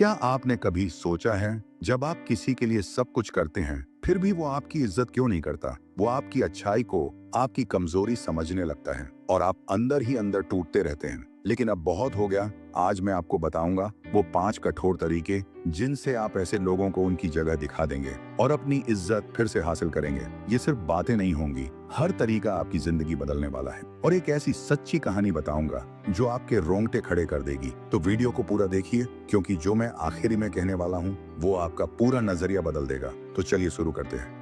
क्या आपने कभी सोचा है, जब आप किसी के लिए सब कुछ करते हैं फिर भी वो आपकी इज्जत क्यों नहीं करता? वो आपकी अच्छाई को आपकी कमजोरी समझने लगता है और आप अंदर ही अंदर टूटते रहते हैं। लेकिन अब बहुत हो गया। आज मैं आपको बताऊंगा वो 5 कठोर तरीके जिनसे आप ऐसे लोगों को उनकी जगह दिखा देंगे और अपनी इज्जत फिर से हासिल करेंगे। ये सिर्फ बातें नहीं होंगी, हर तरीका आपकी जिंदगी बदलने वाला है और एक ऐसी सच्ची कहानी बताऊंगा जो आपके रोंगटे खड़े कर देगी। तो वीडियो को पूरा देखिए, क्योंकि जो मैं आखिरी में कहने वाला हूँ वो आपका पूरा नजरिया बदल देगा। तो चलिए शुरू करते हैं।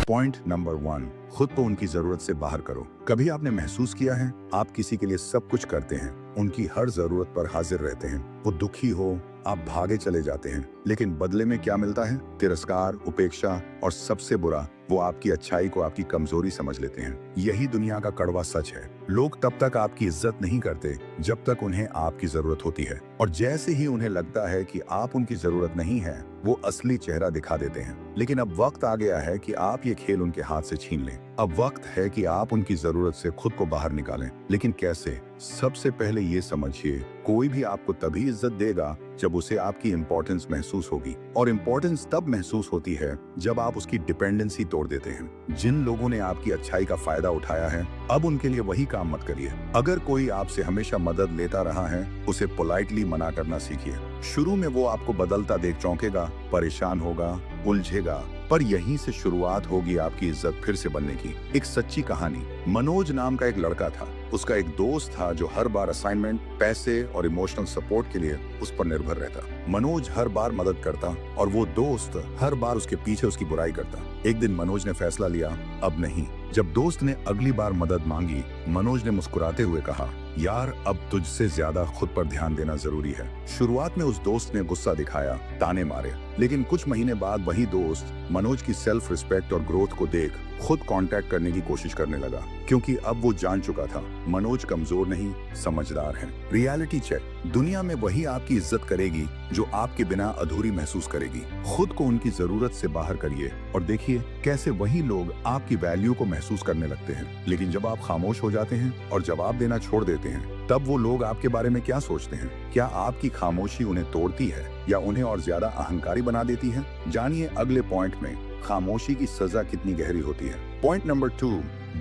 पॉइंट नंबर 1, खुद को उनकी जरूरत से बाहर करो। कभी आपने महसूस किया है, आप किसी के लिए सब कुछ करते हैं, उनकी हर जरूरत पर हाजिर रहते हैं, वो दुखी हो आप भागे चले जाते हैं, लेकिन बदले में क्या मिलता है? तिरस्कार, उपेक्षा और सबसे बुरा, वो आपकी अच्छाई को आपकी कमजोरी समझ लेते हैं। यही दुनिया का कड़वा सच है। लोग तब तक आपकी इज्जत नहीं करते जब तक उन्हें आपकी जरूरत होती है, और जैसे ही उन्हें लगता है कि आप उनकी जरूरत नहीं है, वो असली चेहरा दिखा देते हैं। लेकिन अब वक्त आ गया है कि आप ये खेल उनके हाथ से छीन लें। अब वक्त है कि आप उनकी जरूरत से खुद को बाहर निकालें। लेकिन कैसे? सबसे पहले ये समझिए, कोई भी आपको तभी इज्जत देगा जब उसे आपकी इंपॉर्टेंस महसूस होगी, और इंपॉर्टेंस तब महसूस होती है जब आप उसकी डिपेंडेंसी तोड़ देते हैं। जिन लोगों ने आपकी अच्छाई का फायदा उठाया है, अब उनके लिए वही काम मत करिए। अगर कोई आपसे हमेशा मदद लेता रहा है, उसे पोलाइटली मना करना सीखिए। शुरू में वो आपको बदलता देख चौंकेगा, परेशान होगा, उलझेगा, पर यहीं से शुरुआत होगी आपकी इज्जत फिर से बनने की। एक सच्ची कहानी। मनोज नाम का एक लड़का था। उसका एक दोस्त था जो हर बार असाइनमेंट, पैसे और इमोशनल सपोर्ट के लिए उस पर निर्भर रहता। मनोज हर बार मदद करता और वो दोस्त हर बार उसके पीछे उसकी बुराई करता। एक दिन मनोज ने फैसला लिया, अब नहीं। जब दोस्त ने अगली बार मदद मांगी, मनोज ने मुस्कुराते हुए कहा, यार अब तुझसे ज्यादा खुद पर ध्यान देना जरूरी है। शुरुआत में उस दोस्त ने गुस्सा दिखाया, ताने मारे, लेकिन कुछ महीने बाद वही दोस्त मनोज की सेल्फ रिस्पेक्ट और ग्रोथ को देख खुद कांटेक्ट करने की कोशिश करने लगा, क्योंकि अब वो जान चुका था मनोज कमजोर नहीं, समझदार है। Reality check. दुनिया में वही आपकी इज्जत करेगी जो आपके बिना अधूरी महसूस करेगी। खुद को उनकी जरूरत से बाहर करिए और देखिए कैसे वही लोग आपकी वैल्यू को महसूस करने लगते हैं। लेकिन जब आप खामोश हो जाते हैं और जवाब देना छोड़ देते हैं, तब वो लोग आपके बारे में क्या सोचते हैं? क्या आपकी खामोशी उन्हें तोड़ती है या उन्हें और ज्यादा अहंकारी बना देती है? जानिए अगले पॉइंट में खामोशी की सजा कितनी गहरी होती है। पॉइंट नंबर 2,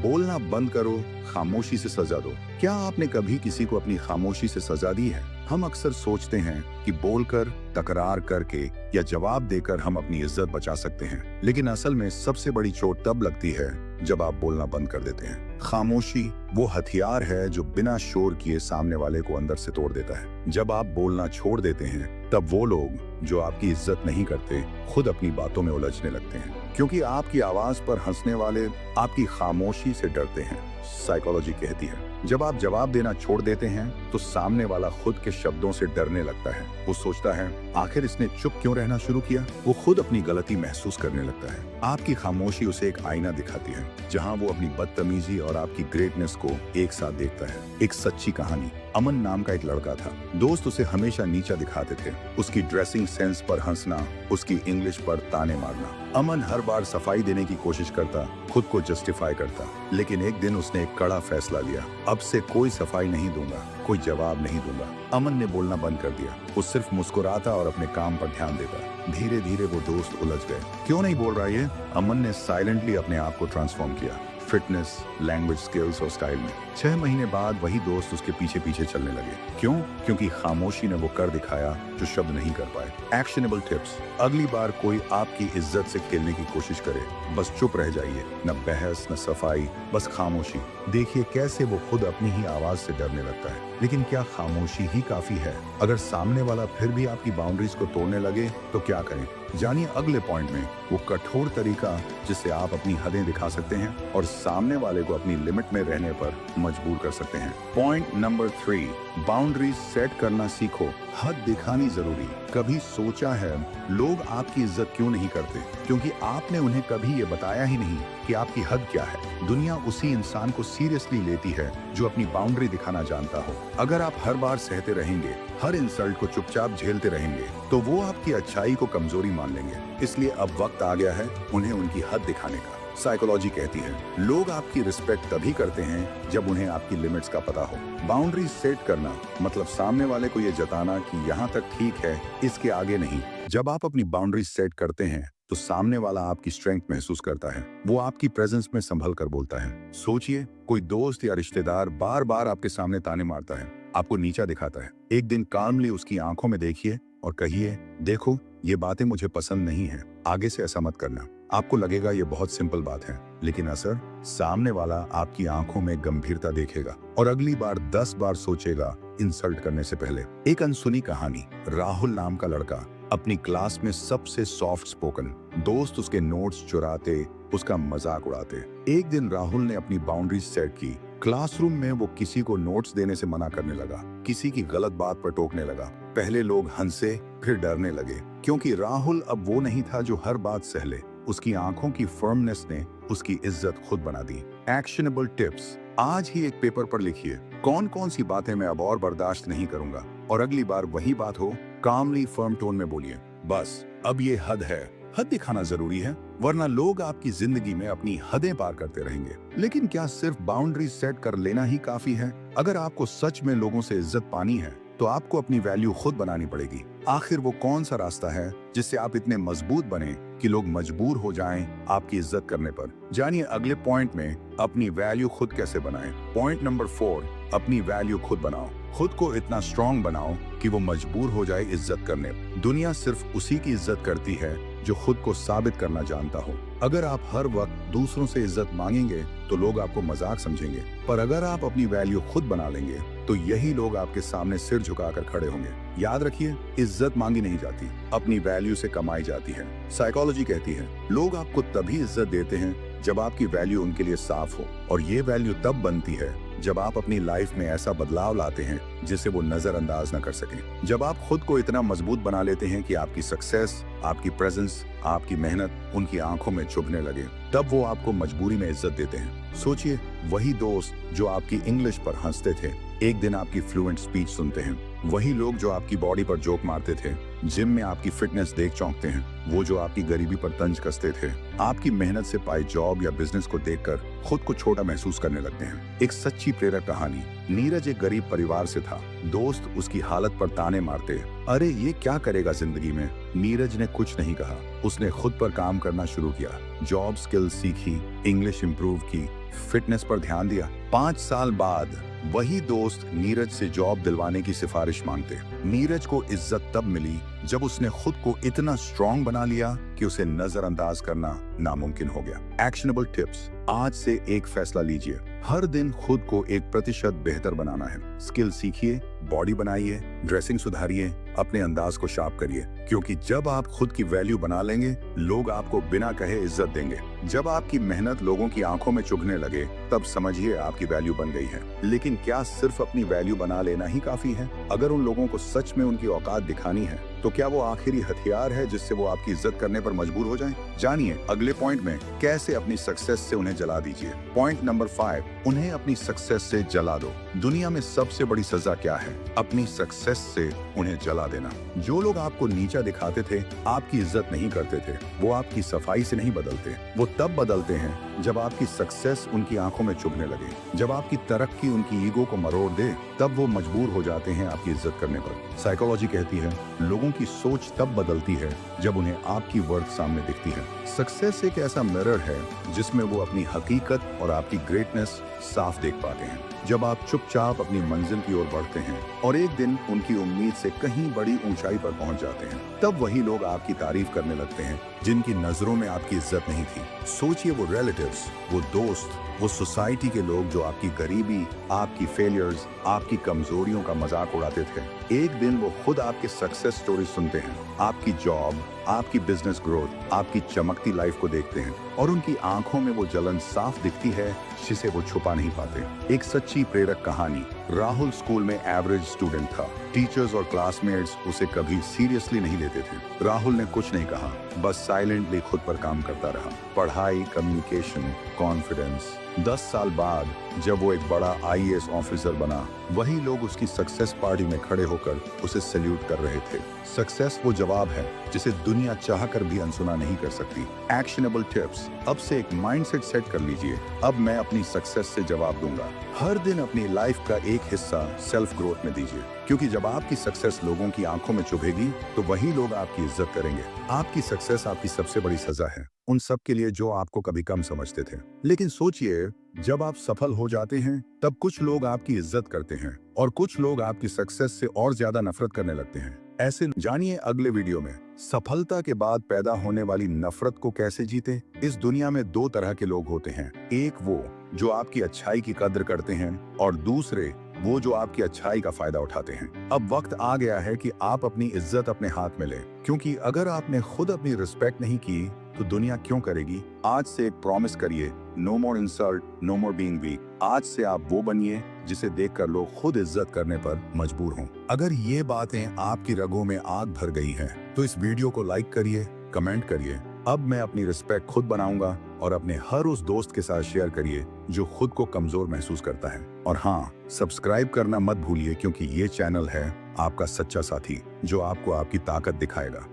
बोलना बंद करो, खामोशी से सजा दो। क्या आपने कभी किसी को अपनी खामोशी से सजा दी है? हम अक्सर सोचते हैं कि बोलकर, तकरार करके या जवाब देकर हम अपनी इज्जत बचा सकते हैं, लेकिन असल में सबसे बड़ी चोट तब लगती है जब आप बोलना बंद कर देते हैं। खामोशी वो हथियार है जो बिना शोर किए सामने वाले को अंदर से तोड़ देता है। जब आप बोलना छोड़ देते हैं, तब वो लोग जो आपकी इज्जत नहीं करते खुद अपनी बातों में उलझने लगते हैं, क्योंकि आपकी आवाज पर हंसने वाले आपकी खामोशी से डरते हैं। साइकोलॉजी कहती है, जब आप जवाब देना छोड़ देते हैं तो सामने वाला खुद के शब्दों से डरने लगता है। वो सोचता है, आखिर इसने चुप क्यों रहना शुरू किया? वो खुद अपनी गलती महसूस करने लगता है। आपकी खामोशी उसे एक आईना दिखाती है, जहां वो अपनी बदतमीजी और आपकी ग्रेटनेस को एक साथ देखता है। एक सच्ची कहानी। अमन नाम का एक लड़का था। दोस्त उसे हमेशा नीचा दिखाते थे। उसकी ड्रेसिंग सेंस पर हंसना, उसकी इंग्लिश पर ताने मारना। अमन हर बार सफाई देने की कोशिश करता, खुद को जस्टिफाई करता, लेकिन एक दिन उसने एक कड़ा फैसला लिया, अब से कोई सफाई नहीं दूंगा, कोई जवाब नहीं दूंगा। अमन ने बोलना बंद कर दिया। वो सिर्फ मुस्कुराता और अपने काम पर ध्यान देता। धीरे धीरे वो दोस्त उलझ गए। क्यों नहीं बोल रहा ये? अमन ने साइलेंटली अपने आप को ट्रांसफॉर्म किया, फिटनेस, लैंग्वेज स्किल्स और स्टाइल में। 6 महीने बाद वही दोस्त उसके पीछे पीछे चलने लगे। क्यों? क्योंकि खामोशी ने वो कर दिखाया जो शब्द नहीं कर पाए। Actionable tips. अगली बार कोई आपकी इज्जत से खेलने की कोशिश करे, बस चुप रह जाइए। न बहस, न सफाई, बस खामोशी। देखिए कैसे वो खुद अपनी ही आवाज से डरने लगता है। लेकिन क्या खामोशी ही काफी है? अगर सामने वाला फिर भी आपकी बाउंड्रीज को तोड़ने लगे तो क्या करें? जानिए अगले पॉइंट में वो कठोर तरीका जिससे आप अपनी हदें दिखा सकते हैं और सामने वाले को अपनी लिमिट में रहने पर मजबूर कर सकते हैं। पॉइंट नंबर 3, बाउंड्रीज सेट करना सीखो। हद दिखानी जरूरी। कभी सोचा है लोग आपकी इज्जत क्यों नहीं करते? क्योंकि आपने उन्हें कभी ये बताया ही नहीं कि आपकी हद क्या है। दुनिया उसी इंसान को सीरियसली लेती है जो अपनी बाउंड्री दिखाना जानता हो। अगर आप हर बार सहते रहेंगे, हर इंसल्ट को चुपचाप झेलते रहेंगे, तो वो आपकी अच्छाई को कमजोरी मान लेंगे। इसलिए अब वक्त आ गया है उन्हें उनकी हद दिखाने का। साइकोलॉजी कहती है लोग आपकी रिस्पेक्ट तभी करते हैं जब उन्हें आपकी लिमिट्स का पता हो। बाउंड्री सेट करना मतलब सामने वाले को ये जताना कि यहाँ तक ठीक है, इसके आगे नहीं। जब आप अपनी बाउंड्री सेट करते हैं तो सामने वाला आपकी स्ट्रेंथ महसूस करता है, वो आपकी प्रेजेंस में संभल कर बोलता है। सोचिए, कोई दोस्त या रिश्तेदार बार बार आपके सामने ताने मारता है, आपको नीचा दिखाता है। एक दिन काल्मली उसकी आंखों में देखिए और कहिए, देखो ये बातें मुझे पसंद नहीं है, आगे से ऐसा मत करना। आपको लगेगा ये बहुत सिंपल बात है, लेकिन असर सामने वाला आपकी आंखों में गंभीरता देखेगा और अगली बार 10 बार सोचेगा इंसल्ट करने से पहले। एक अनसुनी कहानी। राहुल नाम का लड़का, अपनी क्लास में सबसे सॉफ्ट स्पोकन, दोस्त उसके नोट्स चुराते, उसका मजाक उड़ाते। एक दिन राहुल ने अपनी बाउंड्री सेट की। क्लासरूम में वो किसी को नोट्स देने से मना करने लगा, किसी की गलत बात पर टोकने लगा। पहले लोग हंसे, फिर डरने लगे, क्योंकि राहुल अब वो नहीं था जो हर बात सह ले। उसकी आंखों की फर्मनेस ने उसकी इज्जत खुद बना दी। Actionable tips. आज ही एक पेपर पर लिखिए, कौन कौन सी बातें मैं अब और बर्दाश्त नहीं करूंगा, और अगली बार वही बात हो, कामली फर्म टोन में बोलिए, बस अब ये हद है। हद दिखाना जरूरी है, वरना लोग आपकी जिंदगी में अपनी हदें पार करते रहेंगे। लेकिन क्या सिर्फ बाउंड्री सेट कर लेना ही काफी है? अगर आपको सच में लोगों से इज्जत पानी है तो आपको अपनी वैल्यू खुद बनानी पड़ेगी। आखिर वो कौन सा रास्ता है जिससे आप इतने मजबूत बने कि लोग मजबूर हो जाएं आपकी इज्जत करने पर? जानिए अगले पॉइंट में अपनी वैल्यू खुद कैसे बनाएं। पॉइंट नंबर 4, अपनी वैल्यू खुद बनाओ। खुद को इतना स्ट्रांग बनाओ कि वो मजबूर हो जाए इज्जत करने। दुनिया सिर्फ उसी की इज्जत करती है जो खुद को साबित करना जानता हो। अगर आप हर वक्त दूसरों से इज्जत मांगेंगे तो लोग आपको मजाक समझेंगे, पर अगर आप अपनी वैल्यू खुद बना लेंगे तो यही लोग आपके सामने सिर झुकाकर खड़े होंगे। याद रखिए, इज्जत मांगी नहीं जाती, अपनी वैल्यू से कमाई जाती है। साइकोलॉजी कहती है लोग आपको तभी इज्जत देते हैं जब आपकी वैल्यू उनके लिए साफ हो, और ये वैल्यू तब बनती है जब आप अपनी लाइफ में ऐसा बदलाव लाते हैं जिसे वो नजरअंदाज न कर सकें। जब आप खुद को इतना मजबूत बना लेते हैं कि आपकी सक्सेस, आपकी प्रेजेंस, आपकी मेहनत उनकी आंखों में चुभने लगे, तब वो आपको मजबूरी में इज्जत देते हैं। सोचिए, वही दोस्त जो आपकी इंग्लिश पर हंसते थे एक दिन आपकी फ्लुएंट स्पीच सुनते हैं। वही लोग जो आपकी बॉडी पर जोक मारते थे जिम में आपकी फिटनेस देख चौंकते हैं। वो जो आपकी गरीबी पर तंज कसते थे आपकी मेहनत से पाई जॉब या बिजनेस को देखकर खुद को छोटा महसूस करने लगते हैं। एक सच्ची प्रेरक कहानी। नीरज एक गरीब परिवार से था। दोस्त उसकी हालत पर ताने मारते, अरे ये क्या करेगा जिंदगी में। नीरज ने कुछ नहीं कहा, उसने खुद पर काम करना शुरू किया। जॉब स्किल सीखी, इंग्लिश इंप्रूव की, फिटनेस पर ध्यान दिया। 5 साल बाद वही दोस्त नीरज से जॉब दिलवाने की सिफारिश मांगते। नीरज को इज्जत तब मिली जब उसने खुद को इतना स्ट्रांग बना लिया कि उसे नजरअंदाज करना नामुमकिन हो गया। Actionable tips. आज से एक फैसला लीजिए, हर दिन खुद को 1% बेहतर बनाना है। स्किल सीखिए, बॉडी बनाइए, ड्रेसिंग सुधारिए, अपने अंदाज को शार्प करिए, क्योंकि जब आप खुद की वैल्यू बना लेंगे लोग आपको बिना कहे इज्जत देंगे। जब आपकी मेहनत लोगों की आंखों में चुभने लगे तब समझिए आपकी वैल्यू बन गई है। लेकिन क्या सिर्फ अपनी वैल्यू बना लेना ही काफी है? अगर उन लोगों को सच में उनकी औकात दिखानी है तो क्या वो आखिरी हथियार है जिससे वो आपकी इज्जत करने पर मजबूर हो जाएं? जानिए अगले पॉइंट में कैसे अपनी सक्सेस से उन्हें जला दीजिए। पॉइंट नंबर 5, उन्हें अपनी सक्सेस से जला दो। दुनिया में सबसे बड़ी सजा क्या है? अपनी सक्सेस से उन्हें जला देना। जो लोग आपको नीचा दिखाते थे, आपकी इज्जत नहीं करते थे, वो आपकी सफाई से नहीं बदलते। वो तब बदलते हैं जब आपकी सक्सेस उनकी आंखों में चुभने लगे। जब आपकी तरक्की उनकी ईगो को मरोड़ दे तब वो मजबूर हो जाते हैं आपकी इज्जत करने पर। साइकोलॉजी कहती है लोगों की सोच तब बदलती है जब उन्हें आपकी वर्थ सामने दिखती है। सक्सेस एक ऐसा मिरर है जिसमें वो अपनी हकीकत और आपकी ग्रेटनेस साफ देख पाते हैं। जब आप चुपचाप अपनी मंजिल की ओर बढ़ते हैं और एक दिन उनकी उम्मीद से कहीं बड़ी ऊंचाई पर पहुंच जाते हैं, तब वही लोग आपकी तारीफ करने लगते हैं जिनकी नजरों में आपकी इज्जत नहीं थी। सोचिए, वो रिलेटिव्स, वो दोस्त, वो सोसाइटी के लोग जो आपकी गरीबी, आपकी फेलियर्स, आपकी कमजोरियों का मजाक उड़ाते थे, एक दिन वो खुद आपके सक्सेस स्टोरी सुनते हैं, आपकी जॉब, आपकी बिजनेस ग्रोथ, आपकी चमकती लाइफ को देखते हैं और उनकी आंखों में वो जलन साफ दिखती है जिसे वो छुपा नहीं पाते। एक सच्ची प्रेरक कहानी। राहुल स्कूल में एवरेज स्टूडेंट था। टीचर्स और क्लासमेट्स उसे कभी सीरियसली नहीं लेते थे। राहुल ने कुछ नहीं कहा, बस साइलेंटली खुद पर काम करता रहा। पढ़ाई, कम्युनिकेशन, कॉन्फिडेंस। 10 साल बाद जब वो एक बड़ा आईएएस ऑफिसर बना, वही लोग उसकी सक्सेस पार्टी में खड़े होकर उसे सैल्यूट कर रहे थे। सक्सेस वो जवाब है जिसे दुनिया चाहकर भी अनसुना नहीं कर सकती। Actionable tips. अब से एक माइंडसेट सेट कर लीजिए, अब मैं अपनी सक्सेस से जवाब दूंगा। हर दिन अपनी लाइफ का एक हिस्सा सेल्फ ग्रोथ में दीजिए, क्योंकि जब आपकी सक्सेस लोगों की आंखों में चुभेगी तो वही लोग आपकी इज्जत करेंगे। आपकी सक्सेस आपकी सबसे बड़ी सजा है उन सब के लिए जो आपको कभी कम समझते थे। लेकिन सोचिए, जब आप सफल हो जाते हैं तब कुछ लोग आपकी इज्जत करते हैं और कुछ लोग आपकी सक्सेस से और ज्यादा नफरत करने लगते हैं। ऐसे जानिए अगले वीडियो में सफलता के बाद पैदा होने वाली नफरत को कैसे जीते। इस दुनिया में दो तरह के लोग होते हैं, एक वो जो आपकी अच्छाई की कद्र करते हैं और दूसरे वो जो आपकी अच्छाई का फायदा उठाते हैं। अब वक्त आ गया है कि आप अपनी इज्जत अपने हाथ में लें, क्योंकि अगर आपने खुद अपनी रिस्पेक्ट नहीं की तो दुनिया क्यों करेगी। आज से एक प्रॉमिस करिए, नो मोर इंसल्ट, नो मोर बीइंग वीक। आज से आप वो बनिए जिसे देखकर लोग खुद इज्जत करने पर मजबूर हों। अगर ये बातें आपकी रगों में आग भर गई हैं, तो इस वीडियो को लाइक करिए, कमेंट करिए। अब मैं अपनी रिस्पेक्ट खुद बनाऊंगा और अपने हर उस दोस्त के साथ शेयर करिए जो खुद को कमजोर महसूस करता है। और हाँ, सब्सक्राइब करना मत भूलिए, क्योंकि ये चैनल है आपका सच्चा साथी जो आपको आपकी ताकत दिखाएगा।